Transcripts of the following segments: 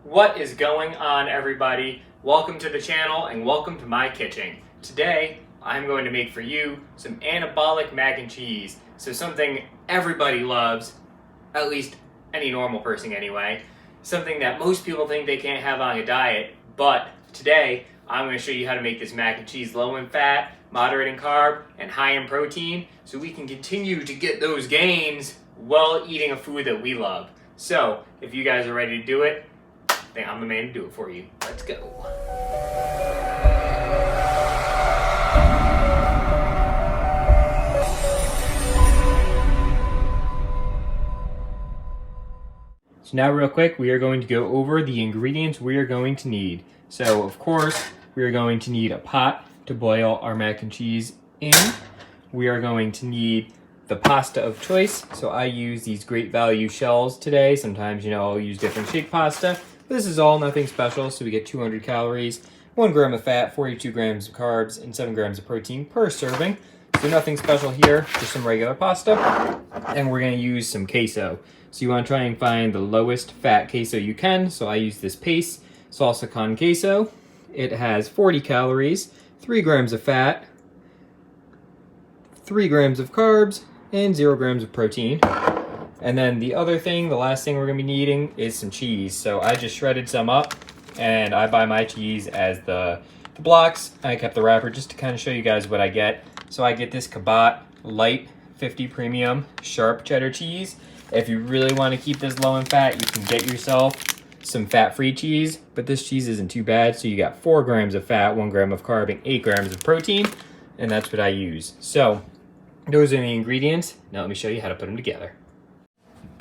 What is going on, everybody? Welcome to the channel and welcome to my kitchen. Today I'm going to make for you some anabolic mac and cheese. So something everybody loves, at least any normal person anyway. Something that most people think they can't have on a diet, but today I'm going to show you how to make this mac and cheese low in fat, moderate in carb, and high in protein, so we can continue to get those gains while eating a food that we love. So if you guys are ready to do it, then I'm the man to do it for you. Let's go. So now real quick, we are going to go over the ingredients we are going to need. So of course, we are going to need a pot to boil our mac and cheese in. We are going to need the pasta of choice. So I use these Great Value shells today. Sometimes, I'll use different shake pasta. This is all nothing special, so we get 200 calories, 1 gram of fat, 42 grams of carbs, and 7 grams of protein per serving. So nothing special here, just some regular pasta. And we're gonna use some queso. So you wanna try and find the lowest fat queso you can. So I use this Pace Salsa con Queso. It has 40 calories, 3 grams of fat, 3 grams of carbs, and 0 grams of protein. And then the other thing, the last thing we're gonna be needing is some cheese. So I just shredded some up and I buy my cheese as the blocks. I kept the wrapper just to kind of show you guys what I get. So I get this Cabot Lite 50 premium sharp cheddar cheese. If you really want to keep this low in fat, you can get yourself some fat-free cheese, but this cheese isn't too bad. So you got 4 grams of fat, 1 gram of carb, and 8 grams of protein, and that's what I use. So those are the ingredients. Now let me show you how to put them together.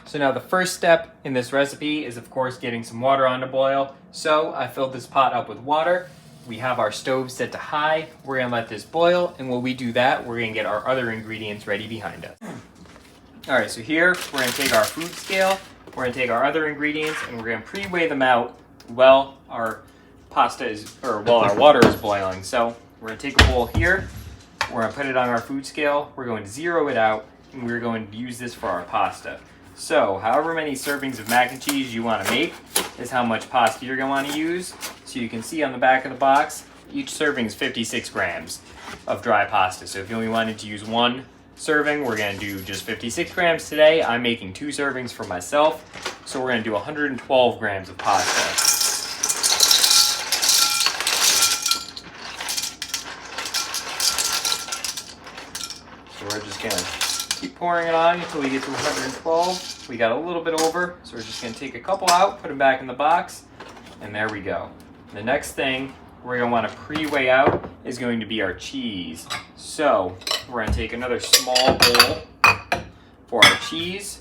So now the first step in this recipe is of course getting some water on to boil. So I filled this pot up with water. We have our stove set to high. We're gonna let this boil, and while we do that, we're gonna get our other ingredients ready behind us. All right, so here we're gonna take our food scale, we're gonna take our other ingredients, and we're gonna pre-weigh them out while our our water is boiling. So we're gonna take a bowl here, we're gonna put it on our food scale, we're going to zero it out, and we're going to use this for our pasta. So however many servings of mac and cheese you want to make is how much pasta you're going to want to use. So you can see on the back of the box, each serving is 56 grams of dry pasta. So if you only wanted to use one serving, we're going to do just 56 grams today. I'm making 2 servings for myself. So we're going to do 112 grams of pasta. So we're just going to keep pouring it on until we get to 112. We got a little bit over, so we're just going to take a couple out, put them back in the box, and there we go. The next thing we're going to want to pre-weigh out is going to be our cheese. So we're going to take another small bowl for our cheese.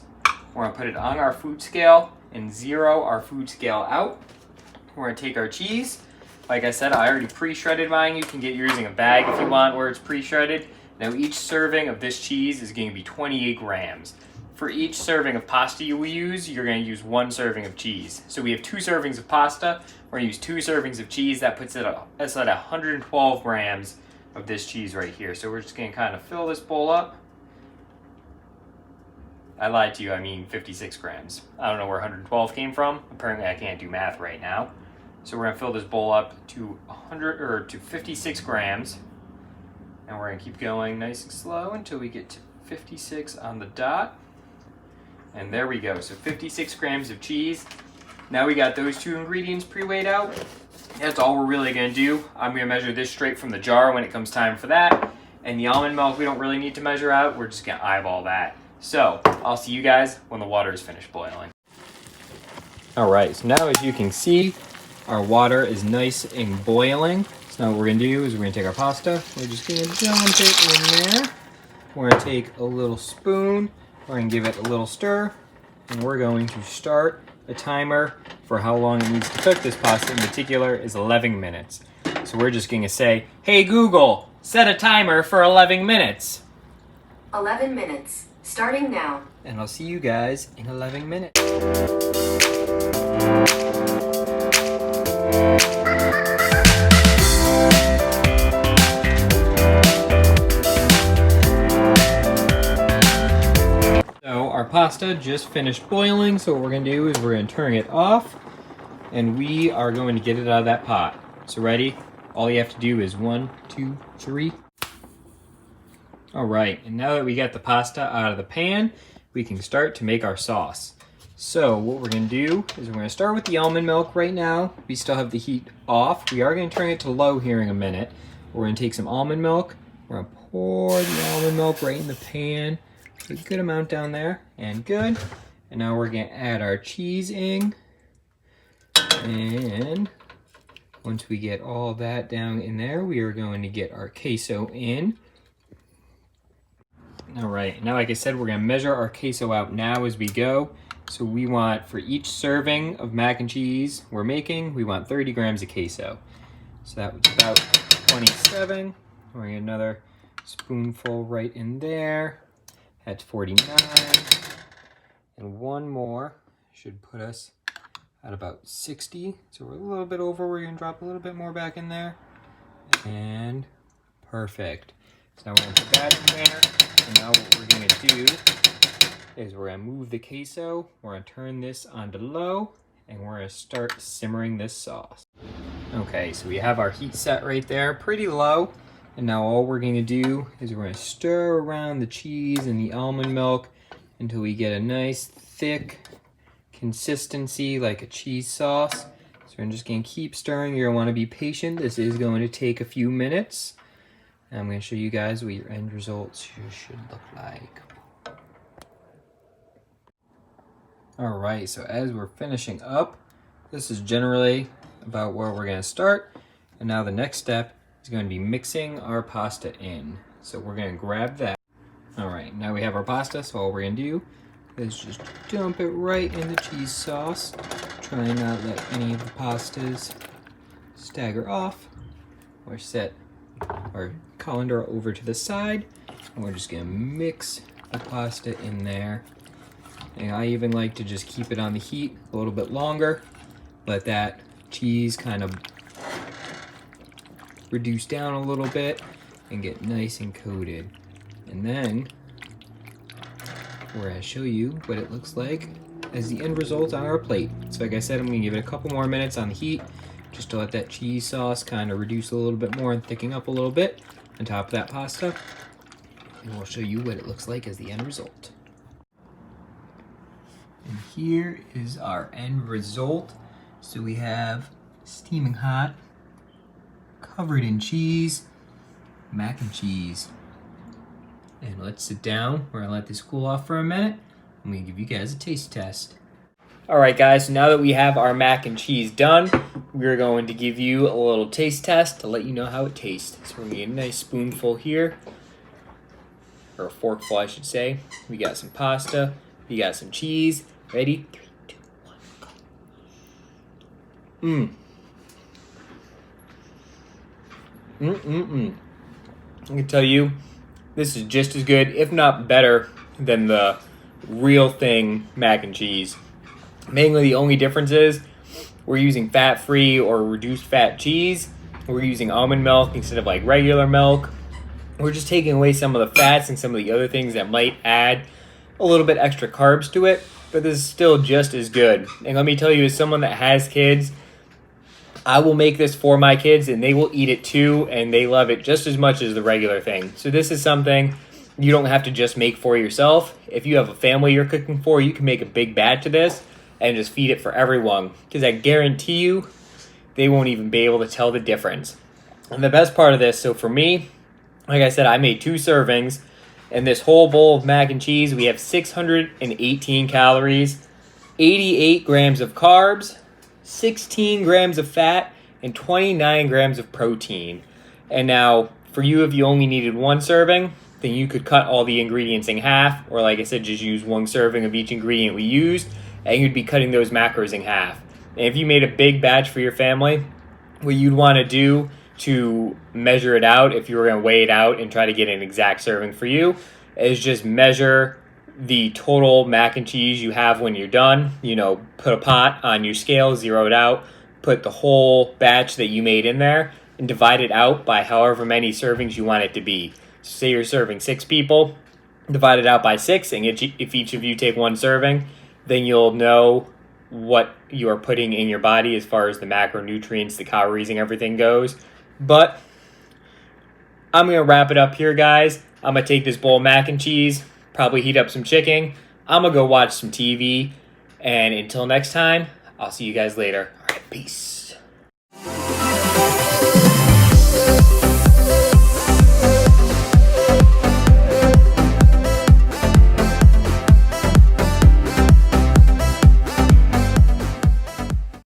We're going to put it on our food scale and zero our food scale out. We're going to take our cheese. Like I said, I already pre-shredded mine. You can get yours in a bag if you want where it's pre-shredded. Now each serving of this cheese is going to be 28 grams. For each serving of pasta you will use, you're going to use 1 serving of cheese. So we have 2 servings of pasta, we're going to use 2 servings of cheese. That puts us at 112 grams of this cheese right here. So we're just going to kind of fill this bowl up. I lied to you, I mean 56 grams. I don't know where 112 came from. Apparently I can't do math right now. So we're going to fill this bowl up to 56 grams. And we're going to keep going nice and slow until we get to 56 on the dot. And there we go. So 56 grams of cheese. Now we got those 2 ingredients pre-weighed out. That's all we're really going to do. I'm going to measure this straight from the jar when it comes time for that. And the almond milk we don't really need to measure out. We're just going to eyeball that. So I'll see you guys when the water is finished boiling. All right, so now as you can see, our water is nice and boiling. Now what we're going to do is we're going to take our pasta, we're just going to dump it in there. We're going to take a little spoon, we're going to give it a little stir, and we're going to start a timer for how long it needs to cook. This pasta in particular is 11 minutes. So we're just going to say, hey Google, set a timer for 11 minutes. 11 minutes, starting now. And I'll see you guys in 11 minutes. Pasta just finished boiling, so what we're going to do is we're going to turn it off. and we are going to get it out of that pot. So ready? All you have to do is 1, 2, 3. All right, and now that we got the pasta out of the pan, we can start to make our sauce. So what we're gonna do is we're gonna start with the almond milk right now. We still have the heat off. We are gonna turn it to low here in a minute. We're gonna take some almond milk. We're gonna pour the almond milk right in the pan. A good amount down there, and good. And now we're gonna add our cheese in. And once we get all that down in there, we are going to get our queso in. All right, now like I said, we're gonna measure our queso out now as we go. So we want, for each serving of mac and cheese we're making, we want 30 grams of queso. So that was about 27. We're gonna get another spoonful right in there. That's 49. And one more should put us at about 60. So we're a little bit over. We're gonna drop a little bit more back in there. And perfect. So now we're gonna put that in there. And now what we're gonna do is we're gonna move the queso. We're gonna turn this on to low, and we're gonna start simmering this sauce. Okay, so we have our heat set right there, pretty low. And now all we're gonna do is we're gonna stir around the cheese and the almond milk until we get a nice thick consistency like a cheese sauce. So we're just gonna keep stirring. You're gonna wanna be patient. This is going to take a few minutes. And I'm gonna show you guys what your end results should look like. All right, so as we're finishing up, this is generally about where we're gonna start. And now the next step is going to be mixing our pasta in. So we're gonna grab that. All right, now we have our pasta, so all we're gonna do is just dump it right in the cheese sauce. Try and not let any of the pastas stagger off. Or set our colander over to the side, and we're just gonna mix the pasta in there. And I even like to just keep it on the heat a little bit longer, let that cheese kind of reduce down a little bit and get nice and coated. And then we're gonna show you what it looks like as the end result on our plate. So like I said, I'm gonna give it a couple more minutes on the heat just to let that cheese sauce kind of reduce a little bit more and thicken up a little bit on top of that pasta. And we'll show you what it looks like as the end result. And here is our end result. So we have steaming hot, covered in cheese, mac and cheese. And let's sit down. We're gonna let this cool off for a minute. I'm gonna give you guys a taste test. All right, guys, so now that we have our mac and cheese done, we're going to give you a little taste test to let you know how it tastes. So we're gonna get a nice spoonful here, or a forkful, I should say. We got some pasta, we got some cheese. Ready? 3, 2, 1, go. I can tell you, this is just as good, if not better, than the real thing mac and cheese. Mainly the only difference is we're using fat-free or reduced fat cheese. We're using almond milk instead of like regular milk. We're just taking away some of the fats and some of the other things that might add a little bit extra carbs to it, but this is still just as good. And let me tell you, as someone that has kids, I will make this for my kids and they will eat it too, and they love it just as much as the regular thing. So this is something you don't have to just make for yourself. If you have a family you're cooking for, you can make a big batch of this and just feed it for everyone, because I guarantee you they won't even be able to tell the difference. And the best part of this, so for me, like I said, I made 2 servings. In this whole bowl of mac and cheese, we have 618 calories, 88 grams of carbs, 16 grams of fat, and 29 grams of protein. And now, for you, if you only needed 1 serving, then you could cut all the ingredients in half, or like I said, just use 1 serving of each ingredient we used, and you'd be cutting those macros in half. And if you made a big batch for your family, what you'd want to do to measure it out, if you were going to weigh it out and try to get an exact serving for you, is just measure the total mac and cheese you have when you're done. You know, put a pot on your scale, zero it out, put the whole batch that you made in there, and divide it out by however many servings you want it to be. So say you're serving 6 people, divide it out by 6, and if each of you take 1 serving, then you'll know what you are putting in your body as far as the macronutrients, the calories, and everything goes. But I'm going to wrap it up here, guys. I'm going to take this bowl of mac and cheese, probably heat up some chicken. I'm going to go watch some TV. And until next time, I'll see you guys later. All right, peace.